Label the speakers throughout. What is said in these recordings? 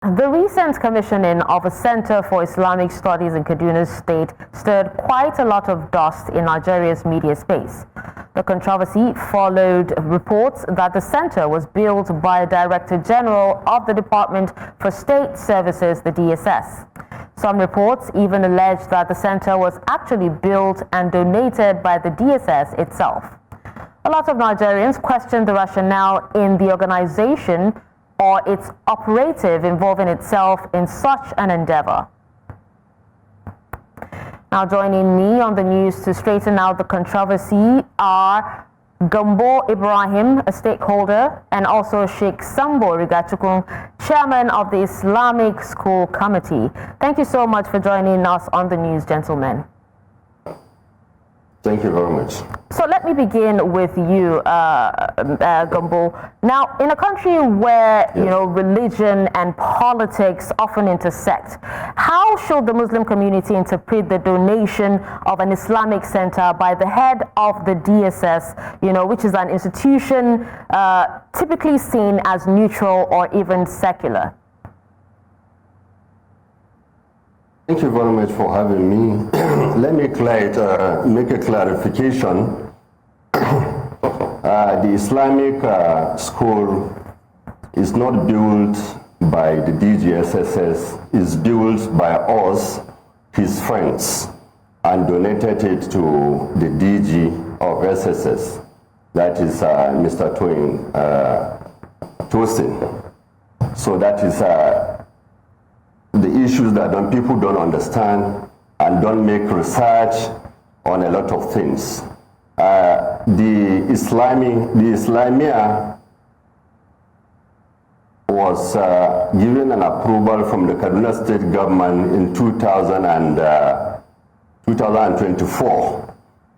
Speaker 1: The recent commissioning of a Center for Islamic Studies in Kaduna State stirred quite a lot of dust in Nigeria's media space. The controversy followed reports that the center was built by a Director General of the Department for State Services, the DSS. Some reports even alleged that the center was actually built and donated by the DSS itself. A lot of Nigerians questioned the rationale in the organization or its operative involving itself in such an endeavor. Now joining me on the news to straighten out the controversy are Gambo Ibrahim, a stakeholder, and also Sheikh Sambo Rigachikun, chairman of the Islamic School Committee. Thank you so much for joining us on the news, gentlemen.
Speaker 2: Thank you very much.
Speaker 1: So let me begin with you, Gambo. Now, in a country where religion and politics often intersect, how should the Muslim community interpret the donation of an Islamic center by the head of the DSS, which is an institution typically seen as neutral or even secular?
Speaker 2: Thank you very much for having me. Let me make a clarification. The Islamic school is not built by the DGSSS, it's built by us, his friends, and donated it to the DG of SSS, that is Mr. Tosin. So that is the issues that people don't understand and don't make research on a lot of things. The Islamia was given an approval from the Kaduna State government in 2024.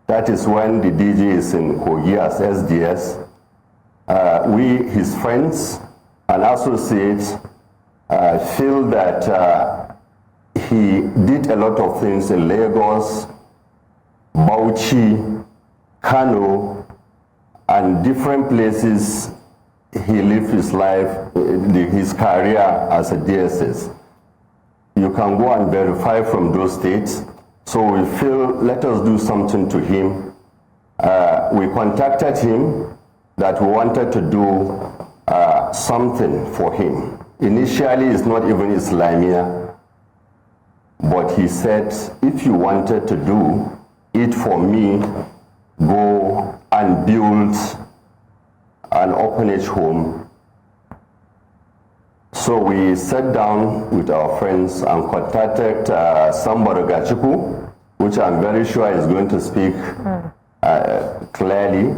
Speaker 2: That is when the DG is in Kogi as SDS. We, his friends and associates, feel that he did a lot of things in Lagos, Bauchi, Kano, and different places. He lived his life, his career as a DSS. You can go and verify from those states. So we feel, let us do something to him. We contacted him that we wanted to do something for him. Initially, it's not even Islamia, but he said, if you wanted to do it for me, go and build an orphanage home. So we sat down with our friends and contacted Sambo Rigachikun, which I'm very sure is going to speak clearly.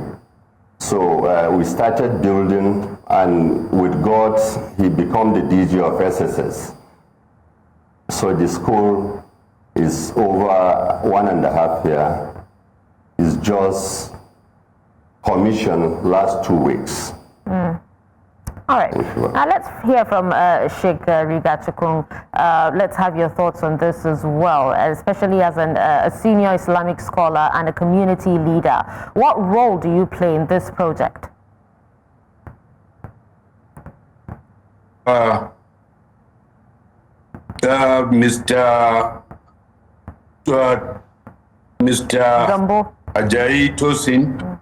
Speaker 2: So we started building, and with God, he became the DG of SSS. So the school is over 1.5 years. It's just commissioned last 2 weeks.
Speaker 1: All right. Now let's hear from Sheikh Rigachikun. Let's have your thoughts on this as well, especially as a senior Islamic scholar and a community leader. What role do you play in this project?
Speaker 3: Mr.
Speaker 1: Gambo
Speaker 3: Ajayi Tosin,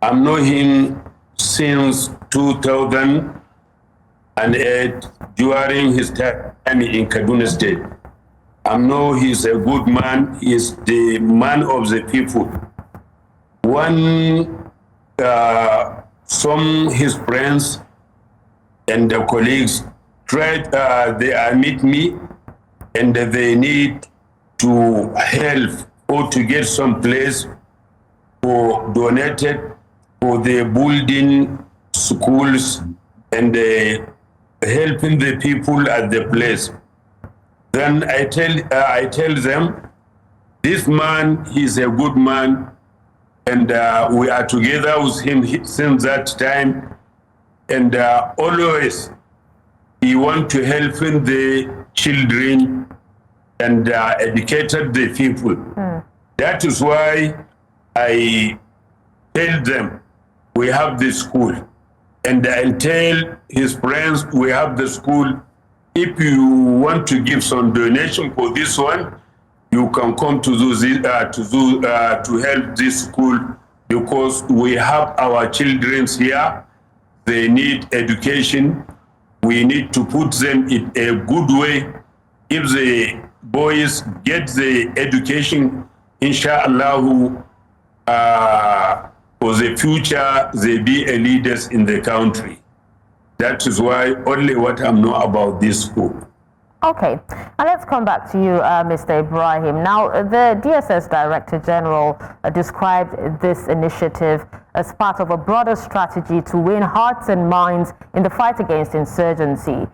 Speaker 3: I've known him since 2008 during his time in Kaduna State. I know he's a good man. He is the man of the people. Some his friends and the colleagues tried, they meet me and they need to help or to get some place for donated for the building schools and helping the people at the place. Then I tell them, this man is a good man, and we are together with him since that time, and always he want to help the children and educated the people. That is why I tell them we have the school, and I tell his friends we have the school, if you want to give some donation for this one, you can come to to help this school, because we have our children here. They need education. We need to put them in a good way. If the boys get the education, inshallah, for the future, they be a leaders in the country. That is why only what I know about this school.
Speaker 1: Okay, and let's come back to you, Mr. Ibrahim. Now, the DSS Director General described this initiative as part of a broader strategy to win hearts and minds in the fight against insurgency.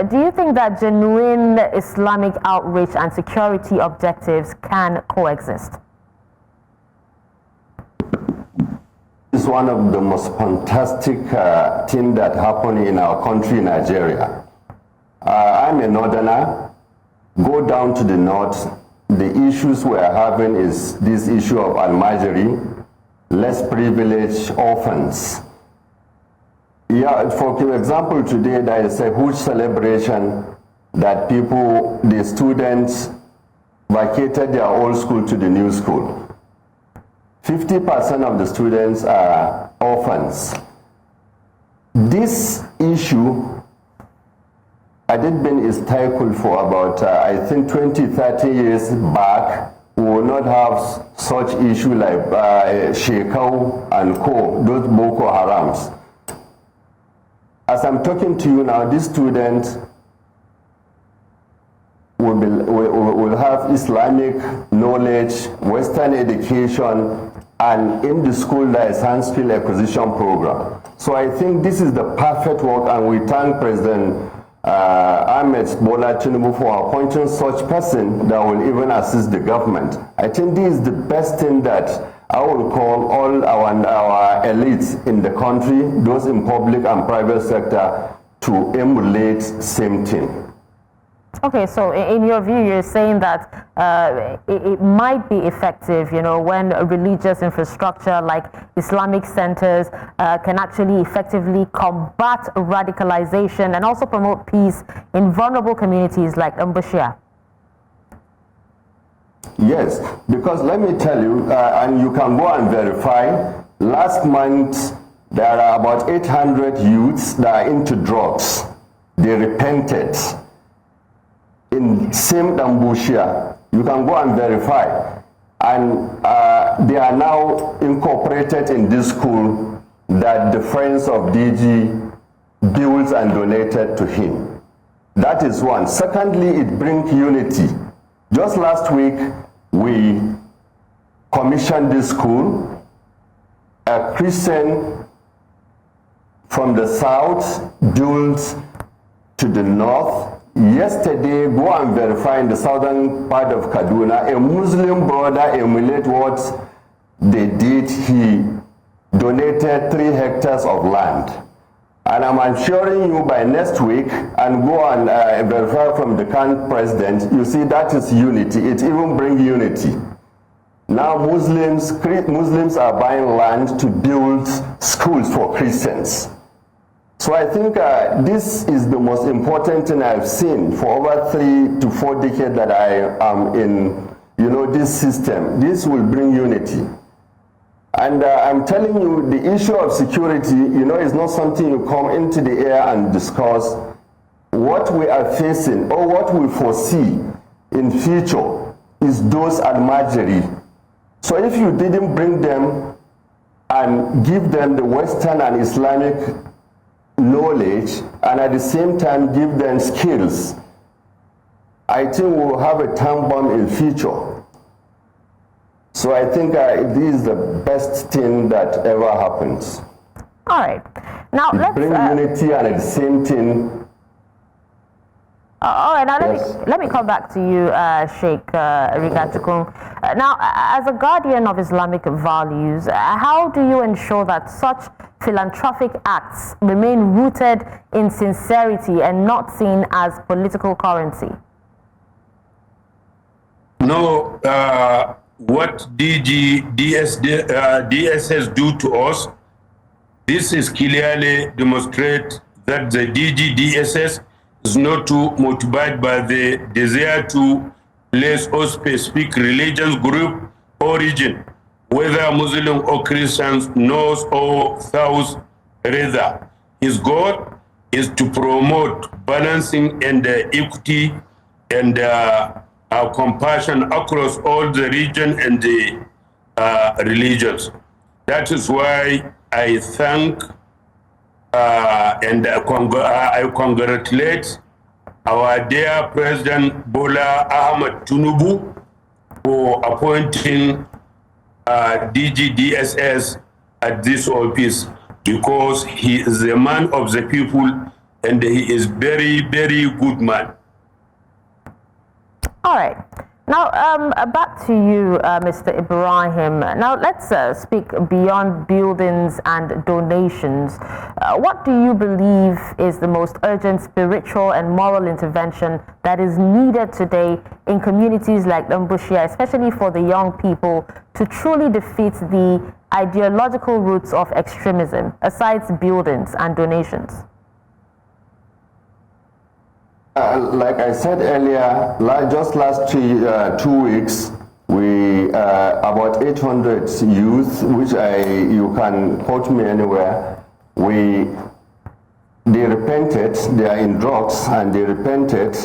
Speaker 1: Do you think that genuine Islamic outreach and security objectives can coexist?
Speaker 2: It's one of the most fantastic things that happened in our country, Nigeria. I'm a northerner. Go down to the north. The issues we're having is this issue of almajiri, less privileged orphans. Yeah, for example, today there is a huge celebration that the students vacated their old school to the new school. 50% of the students are orphans. This issue had it been is tackled for about, I think 20, 30 years back, we will not have such issue like Shekau and Co., those Boko Harams. As I'm talking to you now, these students will have Islamic knowledge, Western education, and in the school there is hand skill acquisition program. So I think this is the perfect work, and we thank President Ahmed Bola Tinubu for appointing such person that will even assist the government. I think this is the best thing that I will call all our elites in the country, those in public and private sector, to emulate same thing.
Speaker 1: Okay, so in your view, you're saying that it might be effective, you know, when religious infrastructure like Islamic centers can actually effectively combat radicalization and also promote peace in vulnerable communities like Mbushia.
Speaker 2: Yes, because let me tell you, and you can go and verify, last month there are about 800 youths that are into drugs. They repented. In same Mbushia, you can go and verify, and they are now incorporated in this school that the friends of DG built and donated to him. That is one. Secondly, it brings unity. Just last week, we commissioned this school. A Christian from the south built to the north. Yesterday, go and verify in the southern part of Kaduna, a Muslim brother emulate what they did. He donated 3 hectares of land. And I'm assuring you by next week, and go and verify from the current president, you see that is unity. It even brings unity. Now Muslims are buying land to build schools for Christians. So I think this is the most important thing I've seen for over 3 to 4 decades that I am in, you know, this system. This will bring unity. And I'm telling you, the issue of security, you know, is not something you come into the air and discuss. What we are facing or what we foresee in future is those almajiri. So if you didn't bring them and give them the Western and Islamic knowledge, and at the same time give them skills, I think we'll have a time bomb in future. So I think this is the best thing that ever happens.
Speaker 1: All right. Now let's
Speaker 2: bring unity, and at the same thing.
Speaker 1: All right. Now let me come back to you, Sheikh Rigachikun. Now, as a guardian of Islamic values, how do you ensure that such philanthropic acts remain rooted in sincerity and not seen as political currency?
Speaker 3: No, what DSS do to us, this is clearly demonstrate that the DSS is not to motivated by the desire to place or specific religious group or region, whether Muslim or Christians, north or south. Rather, his goal is to promote balancing and equity and compassion across all the region and the religions. That is why I thank and I congratulate our dear President Bola Ahmed Tinubu for appointing DG DSS at this office, because he is a man of the people and he is very, very good man.
Speaker 1: All right. Now, back to you, Mr. Ibrahim. Now, let's speak beyond buildings and donations. What do you believe is the most urgent spiritual and moral intervention that is needed today in communities like Lambushia, especially for the young people, to truly defeat the ideological roots of extremism, aside buildings and donations?
Speaker 2: Like I said earlier, just last 2 weeks, we about 800 youth, which you can quote me anywhere. They repented. They are in drugs, and they repented.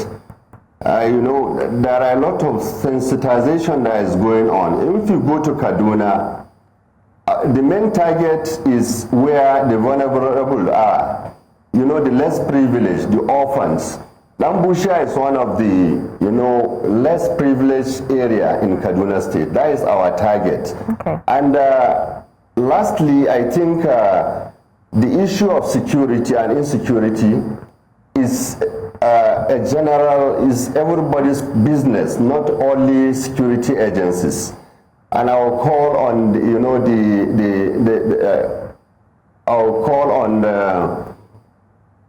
Speaker 2: You know, there are a lot of sensitization that is going on. If you go to Kaduna, the main target is where the vulnerable are. You know, the less privileged, the orphans. Lambushia is one of the, less privileged area in Kaduna State. That is our target.
Speaker 1: Okay.
Speaker 2: And lastly, I think the issue of security and insecurity is is everybody's business, not only security agencies. And I'll call on, I'll call on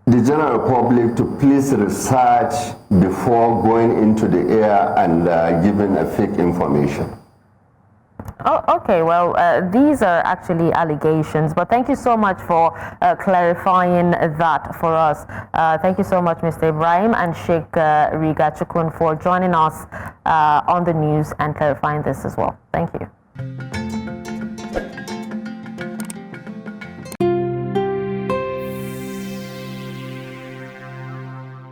Speaker 2: the general public to please research before going into the air and giving a fake information.
Speaker 1: Oh, okay, well, these are actually allegations, but thank you so much for clarifying that for us. Thank you so much, Mr. Ibrahim and Sheikh Rigachikun, for joining us on the news and clarifying this as well. Thank you.